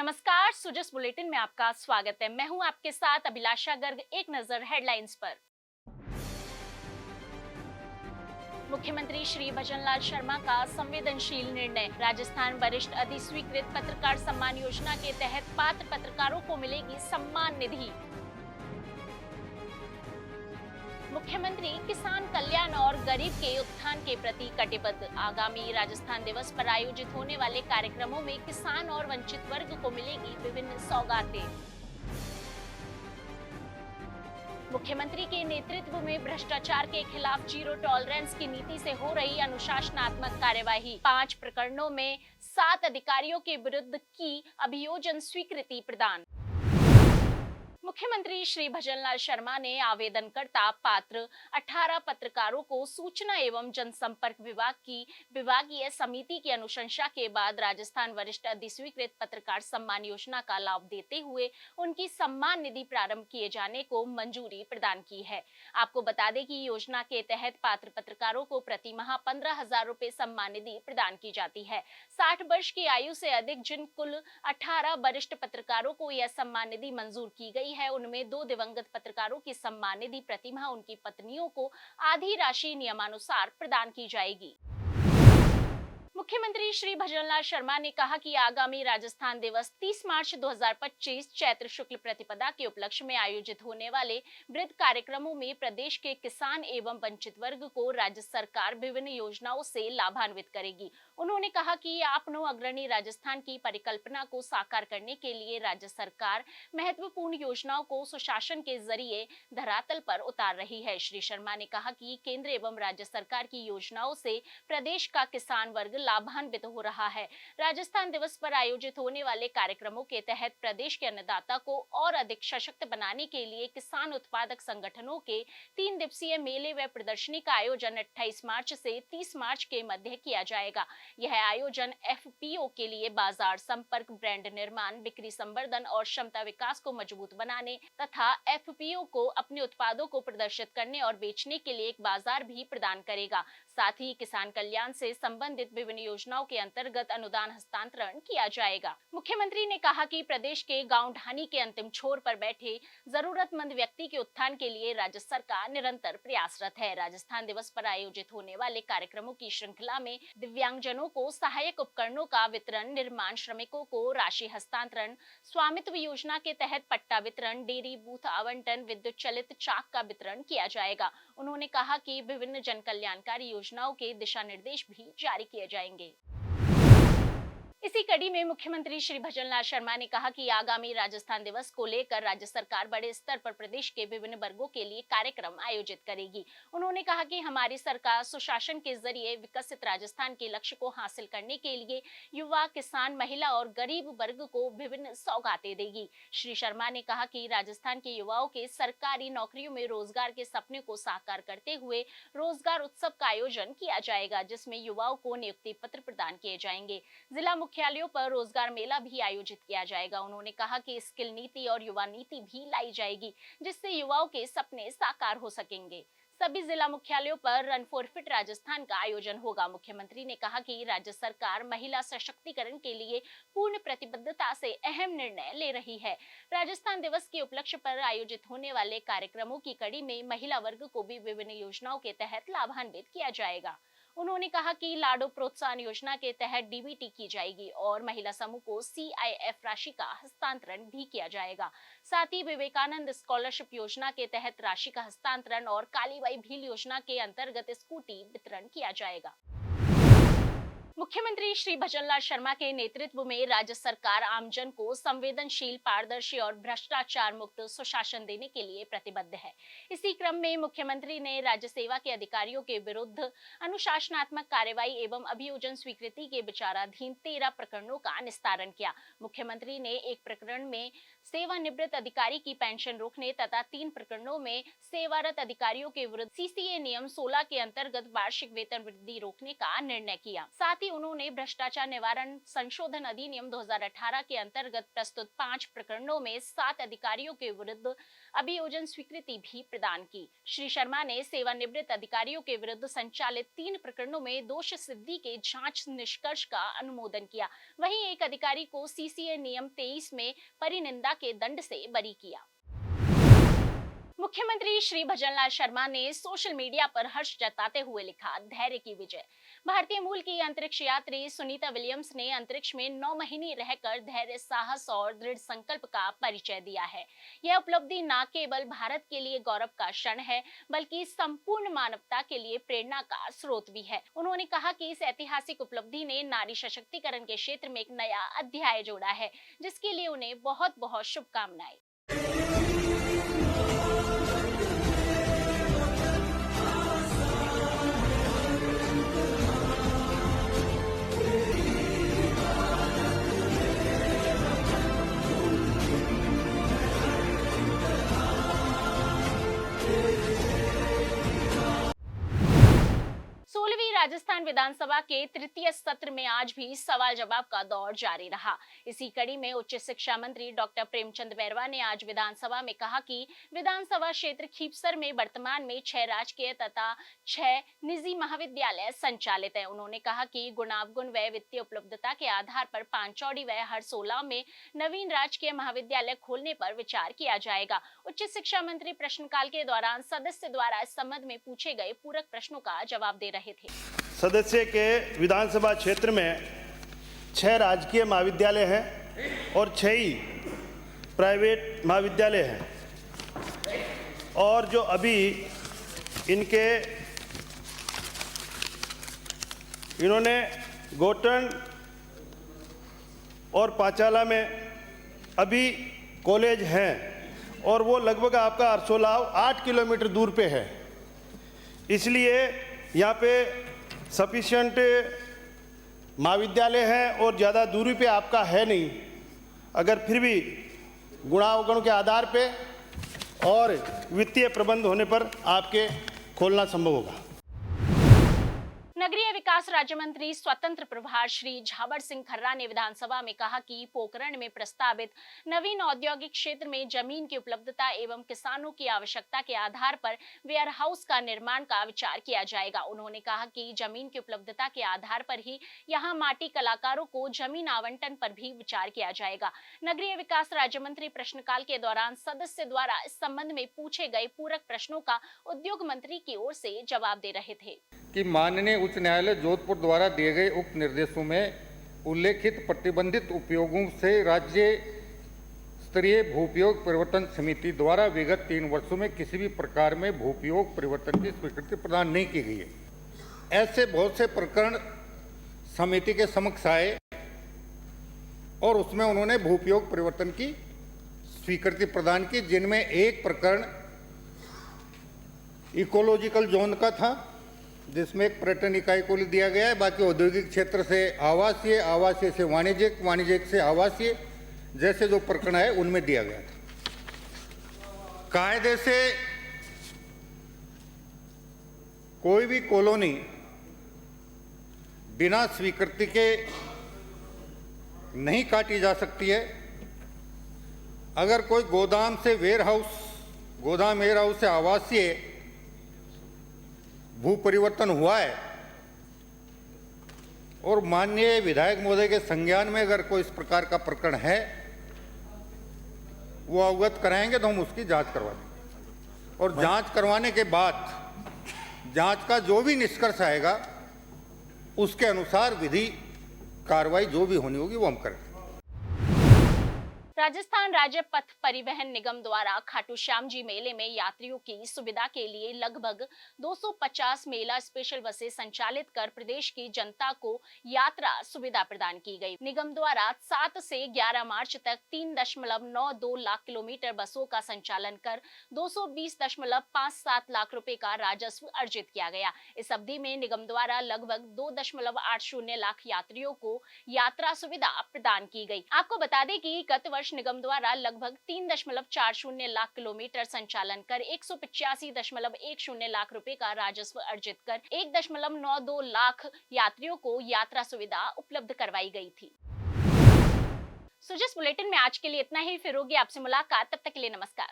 नमस्कार, सुजस बुलेटिन में आपका स्वागत है। मैं हूं आपके साथ अभिलाषा गर्ग। एक नजर हेडलाइंस पर। मुख्यमंत्री श्री भजनलाल शर्मा का संवेदनशील निर्णय। राजस्थान वरिष्ठ अधिस्वीकृत पत्रकार सम्मान योजना के तहत पात्र पत्रकारों को मिलेगी सम्मान निधि। मुख्यमंत्री किसान कल्याण और गरीब के उत्थान के प्रति कटिबद्ध। आगामी राजस्थान दिवस पर आयोजित होने वाले कार्यक्रमों में किसान और वंचित वर्ग को मिलेगी विभिन्न सौगातें। मुख्यमंत्री के नेतृत्व में भ्रष्टाचार के खिलाफ जीरो टॉलरेंस की नीति से हो रही अनुशासनात्मक कार्यवाही। 5 प्रकरणों में 7 अधिकारियों के विरुद्ध की अभियोजन स्वीकृति प्रदान। मुख्यमंत्री श्री भजनलाल शर्मा ने आवेदनकर्ता पात्र 18 पत्रकारों को सूचना एवं जनसंपर्क विभाग की विभागीय समिति की अनुशंसा के बाद राजस्थान वरिष्ठ अधिस्वीकृत पत्रकार सम्मान योजना का लाभ देते हुए उनकी सम्मान निधि प्रारंभ किए जाने को मंजूरी प्रदान की है। आपको बता दें कि योजना के तहत पात्र पत्रकारों को प्रति माह 15,000 रुपए सम्मान निधि प्रदान की जाती है। 60 वर्ष की आयु से अधिक जिन कुल 18 वरिष्ठ पत्रकारों को यह सम्मान निधि मंजूर की गई है, उनमें 2 दिवंगत पत्रकारों की सम्मान निधि प्रति माह उनकी पत्नियों को आधी राशि नियमानुसार प्रदान की जाएगी। मुख्यमंत्री श्री भजनलाल शर्मा ने कहा कि आगामी राजस्थान दिवस 30 मार्च 2025 चैत्र शुक्ल प्रतिपदा के उपलक्ष्य में आयोजित होने वाले वृहद कार्यक्रमों में प्रदेश के किसान एवं वंचित वर्ग को राज्य सरकार विभिन्न योजनाओं से लाभान्वित करेगी। उन्होंने कहा कि आपनो अग्रणी राजस्थान की परिकल्पना को साकार करने के लिए राज्य सरकार महत्वपूर्ण योजनाओं को सुशासन के जरिए धरातल पर उतार रही है। श्री शर्मा ने कहा कि केंद्र एवं राज्य सरकार की योजनाओं से प्रदेश का किसान वर्ग लाभान्वित हो रहा है। राजस्थान दिवस पर आयोजित होने वाले कार्यक्रमों के तहत प्रदेश के अन्नदाता को और अधिक सशक्त बनाने के लिए किसान उत्पादक संगठनों के 3 दिवसीय मेले व प्रदर्शनी का आयोजन 28 मार्च से 30 मार्च के मध्य किया जाएगा। यह आयोजन एफपीओ के लिए बाजार संपर्क, ब्रांड निर्माण, बिक्री संवर्धन और क्षमता विकास को मजबूत बनाने तथा एफपीओ को अपने उत्पादों को प्रदर्शित करने और बेचने के लिए एक बाजार भी प्रदान करेगा। साथ ही किसान कल्याण से संबंधित विभिन्न योजनाओं के अंतर्गत अनुदान हस्तांतरण किया जाएगा। मुख्यमंत्री ने कहा कि प्रदेश के गांव ढाणी के अंतिम छोर पर बैठे जरूरतमंद व्यक्ति के उत्थान के लिए राज्य सरकार निरंतर प्रयासरत है। राजस्थान दिवस पर आयोजित होने वाले कार्यक्रमों की श्रृंखला में दिव्यांगजनों को सहायक उपकरणों का वितरण, निर्माण श्रमिकों को राशि हस्तांतरण, स्वामित्व योजना के तहत पट्टा वितरण, डेयरी बूथ आवंटन, विद्युत चलित चाक का वितरण किया जाएगा। उन्होंने कहा कि विभिन्न जन कल्याणकारी योजनाओं के दिशा निर्देश भी जारी किए जाएंगे। इसी कड़ी में मुख्यमंत्री श्री भजनलाल शर्मा ने कहा कि आगामी राजस्थान दिवस को लेकर राज्य सरकार बड़े स्तर पर प्रदेश के विभिन्न वर्गों के लिए कार्यक्रम आयोजित करेगी। उन्होंने कहा कि हमारी सरकार सुशासन के जरिए विकसित राजस्थान के लक्ष्य को हासिल करने के लिए युवा, किसान, महिला और गरीब वर्ग को विभिन्न सौगातें देगी। श्री शर्मा ने कहा कि राजस्थान के युवाओं के सरकारी नौकरियों में रोजगार के सपने को साकार करते हुए रोजगार उत्सव का आयोजन किया जाएगा, जिसमें युवाओं को नियुक्ति पत्र प्रदान किए जाएंगे। जिला मुख्यालयों पर रोजगार मेला भी आयोजित किया जाएगा। उन्होंने कहा कि स्किल नीति और युवा नीति भी लाई जाएगी, जिससे युवाओं के सपने साकार हो सकेंगे। सभी जिला मुख्यालयों पर रन फॉर फिट राजस्थान का आयोजन होगा। मुख्यमंत्री ने कहा कि राज्य सरकार महिला सशक्तिकरण के लिए पूर्ण प्रतिबद्धता से अहम निर्णय ले रही है। राजस्थान दिवस के उपलक्ष्य पर आयोजित होने वाले कार्यक्रमों की कड़ी में महिला वर्ग को भी विभिन्न योजनाओं के तहत लाभान्वित किया जाएगा। उन्होंने कहा कि लाडो प्रोत्साहन योजना के तहत डीबीटी की जाएगी और महिला समूह को सीआईएफ राशि का हस्तांतरण भी किया जाएगा। साथ ही विवेकानंद स्कॉलरशिप योजना के तहत राशि का हस्तांतरण और कालीबाई भील योजना के अंतर्गत स्कूटी वितरण किया जाएगा। मुख्यमंत्री श्री भजनलाल शर्मा के नेतृत्व में राज्य सरकार आमजन को संवेदनशील, पारदर्शी और भ्रष्टाचार मुक्त सुशासन देने के लिए प्रतिबद्ध है। इसी क्रम में मुख्यमंत्री ने राज्य सेवा के अधिकारियों के विरुद्ध अनुशासनात्मक कार्रवाई एवं अभियोजन स्वीकृति के विचाराधीन 13 प्रकरणों का निस्तारण किया। मुख्यमंत्री ने एक प्रकरण में सेवानिवृत्त अधिकारी की पेंशन रोकने तथा 3 प्रकरणों में सेवारत अधिकारियों के विरुद्ध सीसीए नियम 16 के अंतर्गत वार्षिक वेतन वृद्धि रोकने का निर्णय किया। साथ ही उन्होंने भ्रष्टाचार निवारण संशोधन अधिनियम 2018 के अंतर्गत प्रस्तुत 5 प्रकरणों में 7 अधिकारियों के विरुद्ध अभियोजन स्वीकृति भी प्रदान की। श्री शर्मा ने सेवानिवृत्त अधिकारियों के विरुद्ध संचालित 3 प्रकरणों में दोष सिद्धि के जांच निष्कर्ष का अनुमोदन किया। वहीं एक अधिकारी को सीसीए नियम 23 में परिनिंदा के दंड से बरी किया। मुख्यमंत्री श्री भजनलाल शर्मा ने सोशल मीडिया पर हर्ष जताते हुए लिखा, धैर्य की विजय। भारतीय मूल की अंतरिक्ष यात्री सुनीता विलियम्स ने अंतरिक्ष में 9 महीने रहकर धैर्य, साहस और दृढ़ संकल्प का परिचय दिया है। यह उपलब्धि न केवल भारत के लिए गौरव का क्षण है, बल्कि संपूर्ण मानवता के लिए प्रेरणा का स्रोत भी है। उन्होंने कहा कि इस ऐतिहासिक उपलब्धि ने नारी सशक्तिकरण के क्षेत्र में एक नया अध्याय जोड़ा है, जिसके लिए उन्हें बहुत बहुत शुभकामनाएं। राजस्थान विधानसभा के तृतीय सत्र में आज भी सवाल जवाब का दौर जारी रहा। इसी कड़ी में उच्च शिक्षा मंत्री डॉक्टर प्रेमचंद बैरवा ने आज विधानसभा में कहा कि विधानसभा क्षेत्र खीपसर में वर्तमान में 6 राजकीय तथा 6 निजी महाविद्यालय संचालित है। उन्होंने कहा कि गुणावगुण व वित्तीय उपलब्धता के आधार पर पांचौड़ी व हरसोला में नवीन राजकीय महाविद्यालय खोलने पर विचार किया जाएगा। उच्च शिक्षा मंत्री प्रश्नकाल के दौरान सदस्य द्वारा इस संबंध में पूछे गए पूरक प्रश्नों का जवाब दे रहे थे। सदस्य के विधानसभा क्षेत्र में 6 राजकीय महाविद्यालय हैं और 6 ही प्राइवेट महाविद्यालय हैं, और जो अभी इन्होंने गोटन और पांचाला में अभी कॉलेज हैं, और वो लगभग आपका अरसोलाव 8 किलोमीटर दूर पे है। इसलिए यहाँ पे सफिशिएंट महाविद्यालय है और ज़्यादा दूरी पे आपका है नहीं। अगर फिर भी गुणावगुण के आधार पे और वित्तीय प्रबंध होने पर आपके खोलना संभव होगा। नगरीय विकास राज्य मंत्री स्वतंत्र प्रभार श्री झावर सिंह खर्रा ने विधानसभा में कहा कि पोखरण में प्रस्तावित नवीन औद्योगिक क्षेत्र में जमीन की उपलब्धता एवं किसानों की आवश्यकता के आधार पर वेयर हाउस का निर्माण का विचार किया जाएगा। उन्होंने कहा कि जमीन की उपलब्धता के आधार पर ही यहां माटी कलाकारों को जमीन आवंटन पर भी विचार किया जाएगा। नगरीय विकास राज्य मंत्री प्रश्नकाल के दौरान सदस्य द्वारा इस संबंध में पूछे गए पूरक प्रश्नों का उद्योग मंत्री की ओर से जवाब दे रहे थे कि माननीय उच्च न्यायालय जोधपुर द्वारा दिए गए उक्त निर्देशों में उल्लेखित प्रतिबंधित उपयोगों से राज्य स्तरीय भूपयोग परिवर्तन समिति द्वारा विगत 3 वर्षों में किसी भी प्रकार में भूपयोग परिवर्तन की स्वीकृति प्रदान नहीं की गई है। ऐसे बहुत से प्रकरण समिति के समक्ष आए और उसमें उन्होंने भूपयोग परिवर्तन की स्वीकृति प्रदान की, जिनमें एक प्रकरण इकोलॉजिकल जोन का था, जिसमें एक पर्यटन इकाई को दिया गया है। बाकी औद्योगिक क्षेत्र से आवासीय, आवासीय से वाणिज्यिक, वाणिज्यिक से आवासीय जैसे जो प्रकरण है उनमें दिया गया था। कायदे से कोई भी कॉलोनी बिना स्वीकृति के नहीं काटी जा सकती है। अगर कोई गोदाम से वेयर हाउस से आवासीय भू परिवर्तन हुआ है और माननीय विधायक महोदय के संज्ञान में अगर कोई इस प्रकार का प्रकरण है, वो अवगत कराएंगे तो हम उसकी जांच करवा देंगे, और जांच करवाने के बाद जांच का जो भी निष्कर्ष आएगा उसके अनुसार विधि कार्रवाई जो भी होनी होगी वो हम करेंगे। राजस्थान राज्य पथ परिवहन निगम द्वारा खाटू श्याम जी मेले में यात्रियों की सुविधा के लिए लगभग 250 मेला स्पेशल बसें संचालित कर प्रदेश की जनता को यात्रा सुविधा प्रदान की गई। निगम द्वारा 7 से 11 मार्च तक 3.92 लाख किलोमीटर बसों का संचालन कर 220.57 लाख रुपए का राजस्व अर्जित किया गया। इस अवधि में निगम द्वारा लगभग 2.80 लाख यात्रियों को यात्रा सुविधा प्रदान की गई। आपको बता दें कि गत वर्ष निगम द्वारा लगभग 3.40 लाख किलोमीटर संचालन कर 185.10 लाख रुपए का राजस्व अर्जित कर 1.92 लाख यात्रियों को यात्रा सुविधा उपलब्ध करवाई गई थी। सुजस बुलेटिन में आज के लिए इतना ही। फिर होगी आपसे मुलाकात, तब तक के लिए नमस्कार।